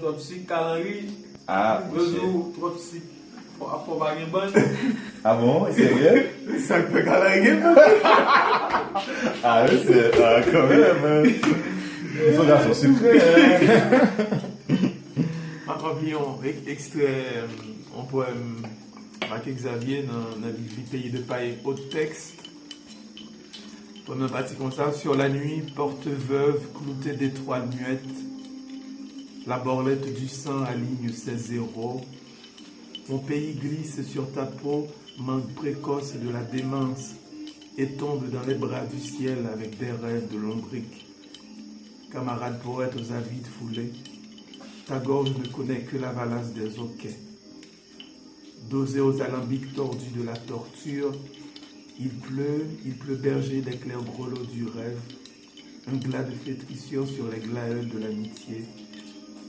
Trop psy calories. Ah, Réseau trop psy. Faut pas gagner bonne. ah bon, sérieux? Ça peut calories. Ah oui, c'est quand même. Son garçon sucré. Encore extrait un poème Marc Xavier dans le livre Pays de paille haut texte. Pendant partie comme ça, sur la nuit, porte veuve, cloutée d'étoiles muettes. La borlette du sang aligne ses zéros. Mon pays glisse sur ta peau, manque précoce de la démence, et tombe dans les bras du ciel avec des rêves de lombric. Camarade poète aux avides foulés, ta gorge ne connaît que la valasse des hoquets. Dosé aux alambics tordus de la torture, il pleut berger des clairs grelots du rêve, un glas de flétrissure sur les glaïeuls de l'amitié.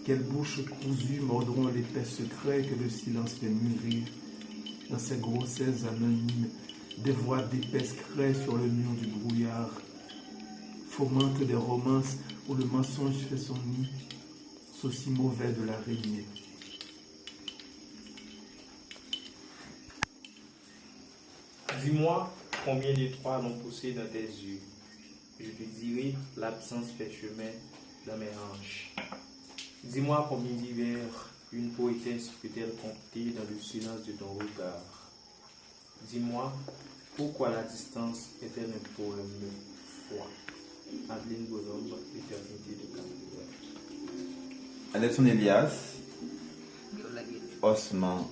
Quelles bouches cousues mordront l'épais secret que le silence fait mûrir dans ces grossesses anonymes, des voix d'épaisse craie sur le mur du brouillard, fomente des romances où le mensonge fait son nid, aussi mauvais de l'araignée. Dis-moi combien d'étoiles ont poussé dans tes yeux. Je te dirai l'absence fait chemin dans mes hanches. Dis-moi combien d'hivers une poétesse peut-elle compter dans le silence de ton regard. Dis-moi pourquoi la distance est-elle un poème froid. Adeline Bonhomme, l'éternité de Cameroun. Alexandre Elias, Osman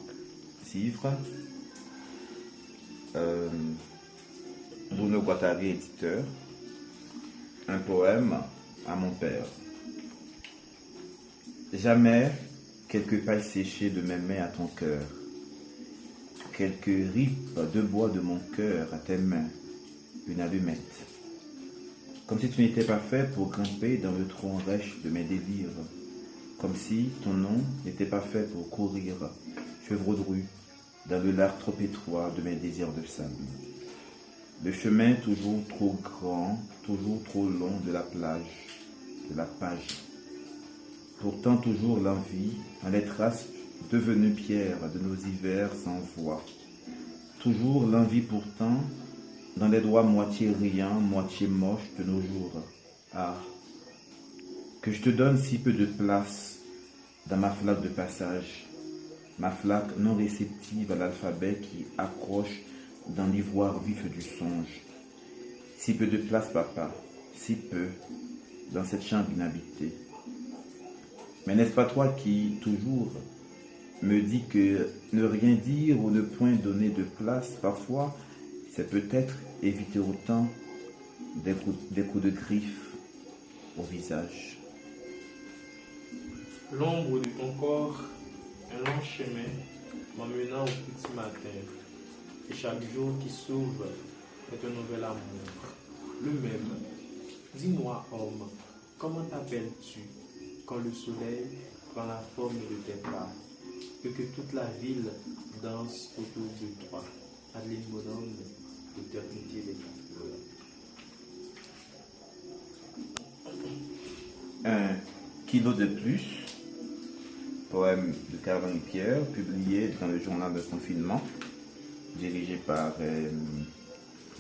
Sivre, Bruno Guattari, éditeur, un poème à mon père. Jamais quelques pailles séchées de mes mains à ton cœur, quelques ripes de bois de mon cœur à tes mains, une allumette. Comme si tu n'étais pas fait pour grimper dans le tronc rêche de mes délires, comme si ton nom n'était pas fait pour courir, chevreau de rue, dans le lac trop étroit de mes désirs de sable. Le chemin toujours trop grand, toujours trop long de la plage, de la page. Pourtant toujours l'envie, dans les traces devenues pierres de nos hivers sans voix. Toujours l'envie pourtant, dans les doigts moitié riants, moitié moches de nos jours. Ah, que je te donne si peu de place dans ma flaque de passage, ma flaque non réceptive à l'alphabet qui accroche dans l'ivoire vif du songe. Si peu de place, papa, si peu, dans cette chambre inhabitée. Mais n'est-ce pas toi qui, toujours, me dis que ne rien dire ou ne point donner de place, parfois, c'est peut-être éviter autant des coups de griffe au visage. L'ombre de ton corps, un long chemin m'emmenant au petit matin. Et chaque jour qui s'ouvre est un nouvel amour. Le même. Dis-moi, homme, comment t'appelles-tu quand le soleil prend la forme de tes pas et que toute la ville danse autour de toi? Adeline Bonhomme, l'éternité des Cameroun. Un kilo de plus, poème de Caroline Pierre, publié dans le journal de confinement, dirigé par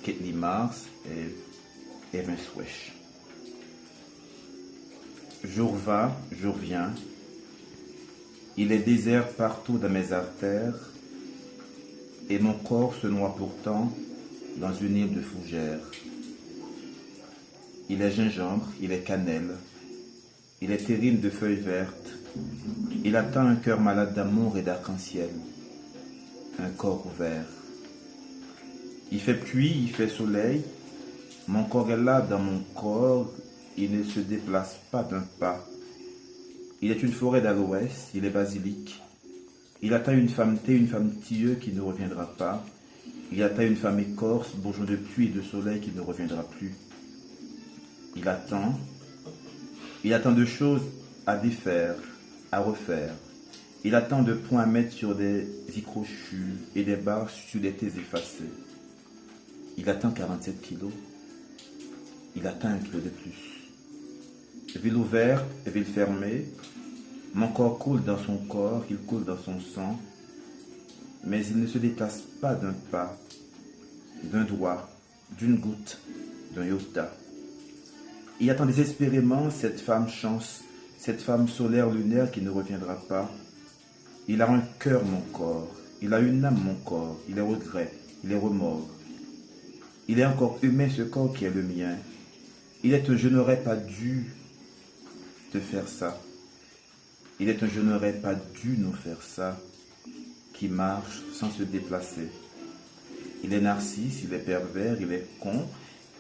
Kathleen Mars et Evans Wesh. Jour va, jour vient, il est désert partout dans mes artères, et mon corps se noie pourtant dans une île de fougères. Il est gingembre, il est cannelle, il est terrine de feuilles vertes, il attend un cœur malade d'amour et d'arc-en-ciel, un corps ouvert. Il fait pluie, il fait soleil, mon corps est là dans mon corps, il ne se déplace pas d'un pas. Il est une forêt d'aloès, il est basilic. Il attend une femme tilleul qui ne reviendra pas. Il attend une femme écorce, bourgeon de pluie et de soleil qui ne reviendra plus. Il attend de choses à défaire, à refaire. Il attend de points à mettre sur des i crochus et des barres sur des thés effacés. Il attend 47 kilos. Il attend 1 kilo de plus. Ville ouverte, ville fermée, Mon corps coule dans son corps, il coule dans son sang, mais il ne se déplace pas d'un pas, d'un doigt, d'une goutte, d'un iota. Il attend désespérément cette femme chance, cette femme solaire lunaire qui ne reviendra pas. Il a un cœur, mon corps, il a une âme, mon corps, il est regret, il est remords. Il est encore humain, ce corps qui est le mien. Il est un je n'aurais pas dû te faire ça. Il est un je n'aurais pas dû nous faire ça, qui marche sans se déplacer. Il est narcisse, il est pervers, il est con,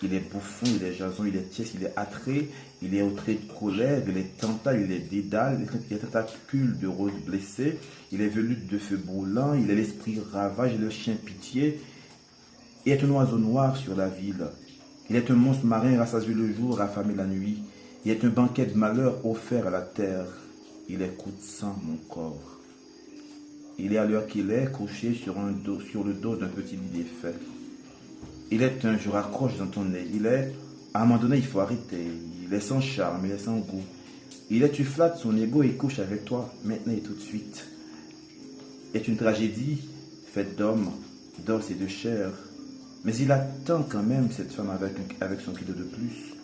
il est bouffon, il est jason, il est tiède, il est attrait, il est au trait de colère, il est tantale, il est dédale, il est tentacule de rose blessée, il est velu de feu brûlant, il est l'esprit ravage, il est le chien pitié, il est un oiseau noir sur la ville, il est un monstre marin rassasié le jour, affamé la nuit, il est un banquet de malheur offert à la terre, il est coup de sang, mon corps. Il est à l'heure qu'il est, couché sur le dos d'un petit lit défait. Il est un je raccroche dans ton nez. Il est, à un moment donné, il faut arrêter. Il est sans charme, il est sans goût. Il est, tu flattes son ego et couche avec toi, maintenant et tout de suite. Est une tragédie faite d'hommes, d'os et de chair. Mais il attend quand même cette femme avec son kilo de plus.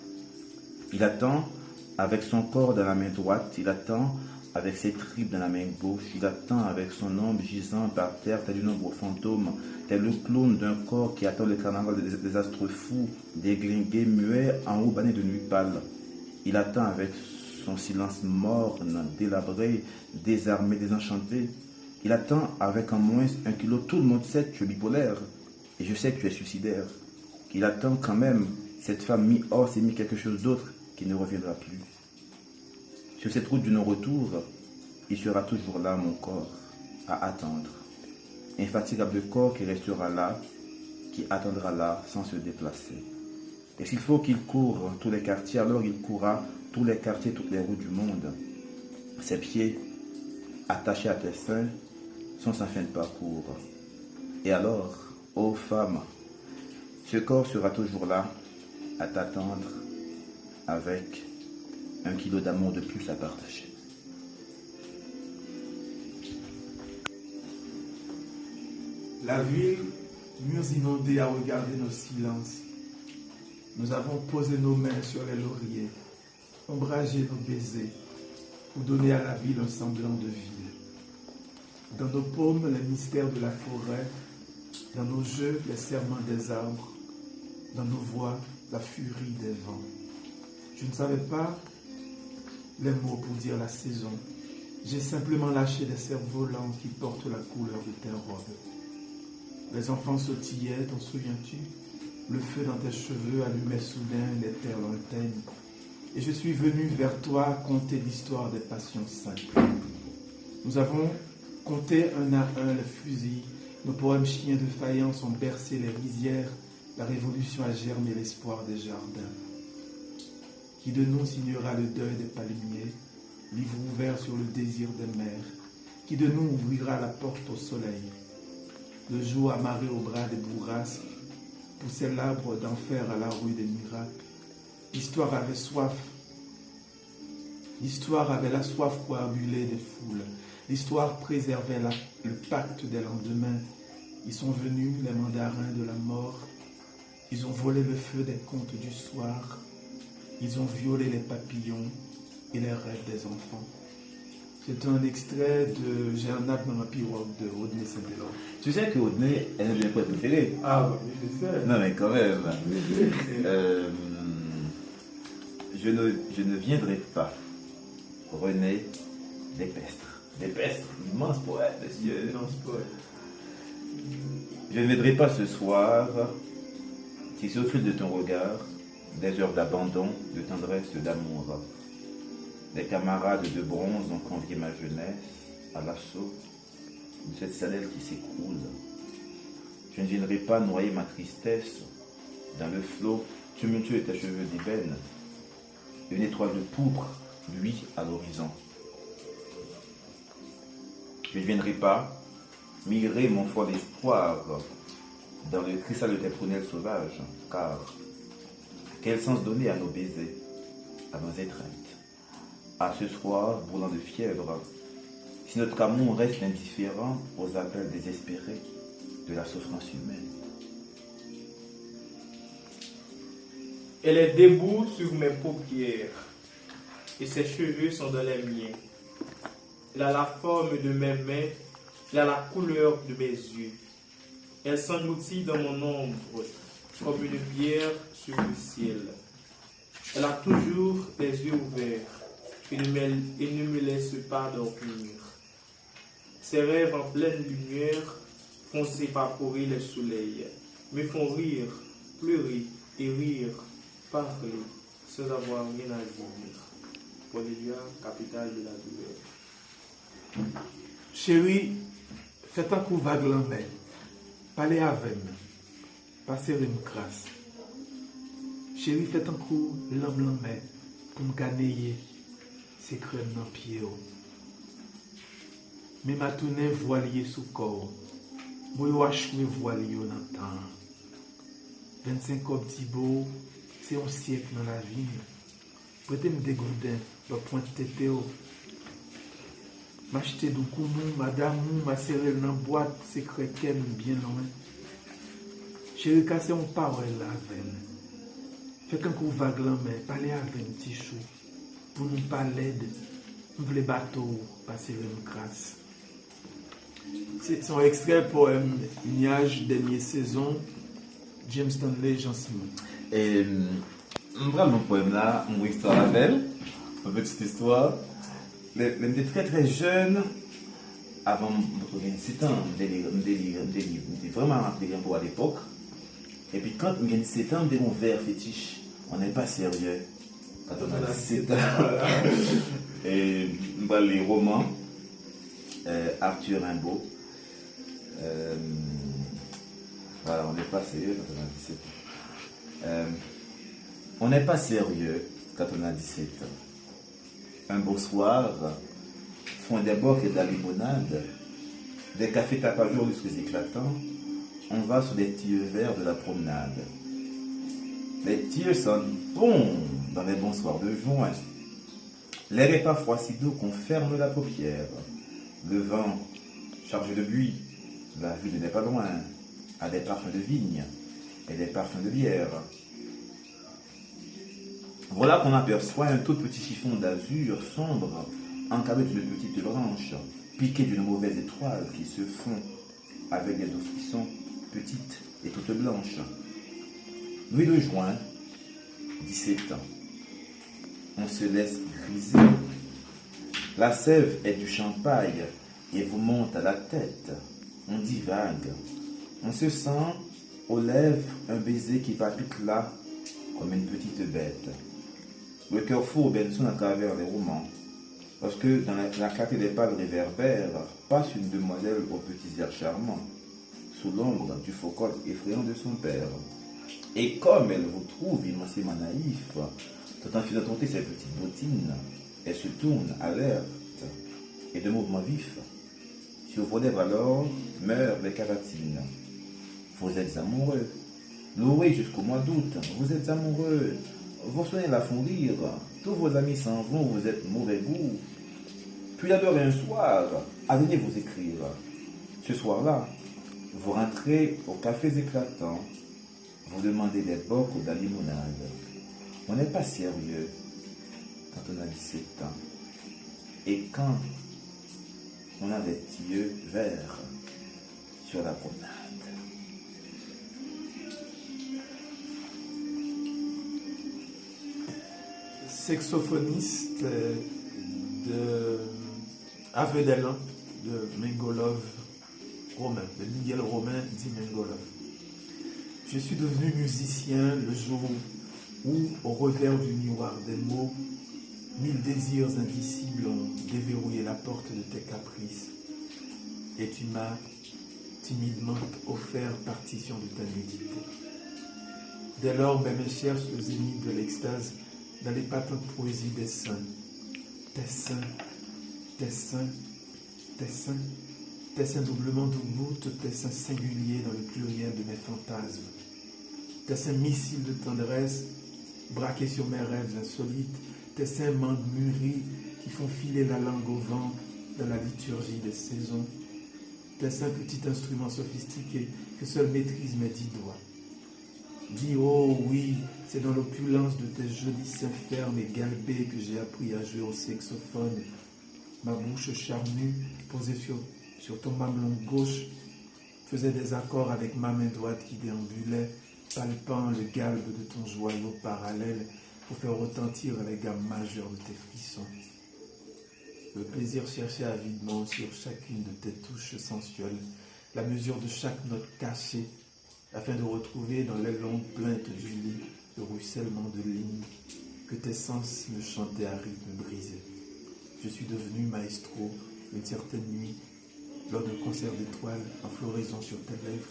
Il attend avec son corps dans la main droite. Il attend avec ses tripes dans la main gauche. Il attend avec son ombre gisant par terre, tel une ombre fantôme, tel le clown d'un corps qui attend le carnaval des astres fous, déglingués, muets, en haut banné de nuit pâle. Il attend avec son silence morne, délabré, désarmé, désenchanté. Il attend avec en moins 1 kilo. Tout le monde sait que tu es bipolaire. Et je sais que tu es suicidaire. Il attend quand même cette femme mi-os et mi-quelque chose d'autre qui ne reviendra plus. Sur cette route du non-retour, il sera toujours là, mon corps, à attendre. Infatigable corps qui restera là, qui attendra là sans se déplacer. Et s'il faut qu'il court tous les quartiers, alors il courra tous les quartiers, toutes les routes du monde. Ses pieds, attachés à tes seins, sont sa fin de parcours. Et alors, ô femme, ce corps sera toujours là, à t'attendre, avec 1 kilo d'amour de plus à partager. La ville, murs inondés à regarder nos silences. Nous avons posé nos mains sur les lauriers, ombragé nos baisers, pour donner à la ville un semblant de ville. Dans nos paumes, les mystères de la forêt, dans nos jeux, les serments des arbres, dans nos voix, la furie des vents. Je ne savais pas les mots pour dire la saison. J'ai simplement lâché des cerfs-volants qui portent la couleur de tes robes. Les enfants sautillaient, t'en souviens-tu? Le feu dans tes cheveux allumait soudain les terres lointaines. Et je suis venu vers toi conter l'histoire des passions simples. Nous avons compté un à un les fusils. Nos poèmes chiens de faïence ont bercé les rizières. La révolution a germé l'espoir des jardins. Qui de nous signera le deuil des palmiers, livre ouvert sur le désir des mers? Qui de nous ouvrira la porte au soleil? Le jour amarré au bras des bourrasques, poussait l'arbre d'enfer à la rue des miracles. L'histoire avait soif. L'histoire avait la soif coagulée des foules. L'histoire préservait le pacte des lendemains. Ils sont venus, les mandarins de la mort. Ils ont volé le feu des contes du soir. Ils ont violé les papillons et les rêves des enfants. C'est un extrait de J'ai un âme dans ma pirogue de Rodney Saint-Delors. Tu sais que Rodney est un de mes poètes préférés. Ah oui, je sais. Non mais quand même. Je ne viendrai pas. René Despestre. Despestre, immense poète, monsieur. Immense poète. Je ne viendrai pas ce soir si au fil de ton regard, des heures d'abandon, de tendresse, d'amour. Des camarades de bronze ont convié ma jeunesse à l'assaut de cette salelle qui s'écroule. Je ne viendrai pas noyer ma tristesse dans le flot tumultueux de tes cheveux d'ébène. Une étoile de pourpre luit à l'horizon. Je ne viendrai pas mirer mon fort espoir dans le cristal de tes prunelles sauvages, car quel sens donner à nos baisers, à nos étreintes? à ce soir brûlant de fièvre, si notre amour reste indifférent aux appels désespérés de la souffrance humaine. Elle est debout sur mes paupières et ses cheveux sont dans les miens. Elle a la forme de mes mains, elle a la couleur de mes yeux. Elle s'engloutit dans mon ombre comme une pierre sur le ciel. Elle a toujours les yeux ouverts et ne me laisse pas dormir. Ses rêves en pleine lumière font s'évaporer les soleils, me font rire, pleurer et rire, parler sans avoir rien à dire. Paul Éluard, capitale de la douleur. Chérie, faites un coup vague l'envers. Parlez avec moi. Passez une crasse. Chérie, faites un coup l'envers pour me gagner ces crèmes dans le pied. Mais ma tournée voilier sous corps. Moi, je suis voilier dans le temps. 25 ans petit beau, c'est un siècle dans la vie. Prêtez-moi des gourdins, le point de tête. M'acheter du counou, madame, ma serré dans la boîte, c'est chrétien bien loin. Chérie, cassez une parole là avec elle. Faites un coup vague là, mais parlez avec un petit chou. Pour nous parler de. Nous voulons bateau, passer une crasse. C'est un extrait poème Niage, dernière saison, James Stanley, Jean Simon. Et vraiment, mon poème là, mon histoire la belle, une petite histoire. Même des très très jeune, avant 27 ans, j'étais vraiment intelligent pour à l'époque. Et puis quand j'ai 17 ans, j'ai mon verre fétiche. On n'est pas sérieux. Quand on a 17 ans. Et les romans, Arthur Rimbaud. Voilà, on n'est pas sérieux quand on a 17 ans. On n'est pas sérieux quand on a 17 ans. Un beau soir, font des bocs et de la limonade, des cafés tapageurs jusqu'aux éclatants, on va sur des petits verres de la promenade. Les tirs sonnent bon dans les bons soirs de juin. L'air est pas froid si doux qu'on ferme la paupière. Le vent, chargé de buis, la vue n'est pas loin, a des parfums de vigne et des parfums de bière. Voilà qu'on aperçoit un tout petit chiffon d'azur sombre, encadré d'une petite branche, piqué d'une mauvaise étoile qui se fond avec des douces frissons, petites et toutes blanches. Nuit de juin, 17 ans. On se laisse griser. La sève est du champagne et vous monte à la tête. On divague. On se sent aux lèvres un baiser qui palpite là comme une petite bête. Le cœur fou Benson à travers les romans. Parce que dans la clarté des pales réverbères passe une demoiselle aux petits airs charmants, sous l'ombre du faux col effrayant de son père. Et comme elle vous trouve immensément naïf, tout en faisant tenter ses petites bottines, elle se tourne alerte et de mouvements vifs. Sur vos lèvres alors meurent les cavatines. Vous êtes amoureux. Loué jusqu'au mois d'août, vous êtes amoureux. Vos soins la font rire, tous vos amis s'en vont, vous êtes mauvais goût. Puis d'abord un soir, allez vous écrire. Ce soir-là, vous rentrez aux cafés éclatants, vous demandez des bocs ou de la limonade. On n'est pas sérieux quand on a 17 ans. Et quand on a des petits yeux verts sur la promenade. Saxophoniste de Avedelin, de Mengolov Romain, de Miguel Romain dit Mengolov. Je suis devenu musicien le jour où, au revers du miroir des mots, 1000 désirs indicibles ont déverrouillé la porte de tes caprices. Et tu m'as timidement offert partition de ta nudité. Dès lors, mes cherche le zénith de l'extase dans les patentes poésies des saints. Tes seins, tes seins, tes seins, tes seins doublement doux-gouttes, tes seins singuliers dans le pluriel de mes fantasmes. Tes seins missiles de tendresse, braqués sur mes rêves insolites, tes seins manques mûris qui font filer la langue au vent dans la liturgie des saisons. T'es un petit instrument sophistiqué que seul maîtrise mes 10 doigts. Dis, oh oui, c'est dans l'opulence de tes jolis seins fermes et galbés que j'ai appris à jouer au saxophone. Ma bouche charnue, posée sur ton mamelon gauche, faisait des accords avec ma main droite qui déambulait, palpant le galbe de ton joyau parallèle pour faire retentir les gammes majeures de tes frissons. Le plaisir cherchait avidement sur chacune de tes touches sensuelles la mesure de chaque note cachée, afin de retrouver dans les longues plaintes du lit le ruissellement de lignes que tes sens me chantaient à rythme brisé. Je suis devenu maestro une certaine nuit, lors d'un concert d'étoiles en floraison sur tes lèvres,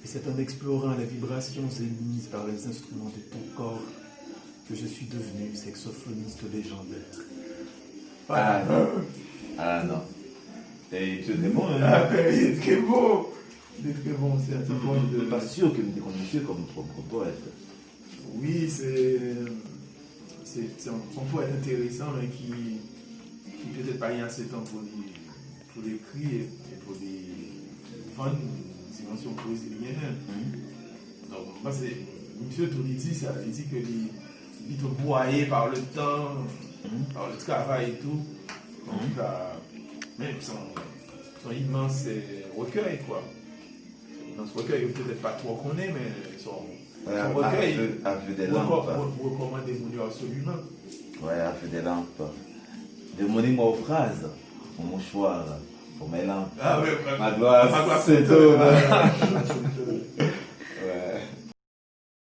et c'est en explorant les vibrations émises par les instruments de ton corps que je suis devenu saxophoniste légendaire. Ah non. Et tu es très bon, hein? Ah ben, il est très beau. Il est très bon, c'est un point Je de... suis pas sûr que nous connaissions comme poète. Oui, c'est un poète intéressant, mais qui peut-être pas eu assez de temps pour l'écrire et pour des vendre une dimension brésilienne. Donc, moi, c'est... Monsieur Touridi, ça veut dire que il te broyé par le temps, par le travail et tout. Donc, même son immense recueil, quoi. Dans ce recueil, peut-être pas trop qu'on est, mais son recueil, à feu des lampes. recommandez-vous absolument. Ouais, à feu des lampes. Demandez-moi aux phrases, pour mon choix, pour mes lampes. Ah oui, ma gloire, c'est tout.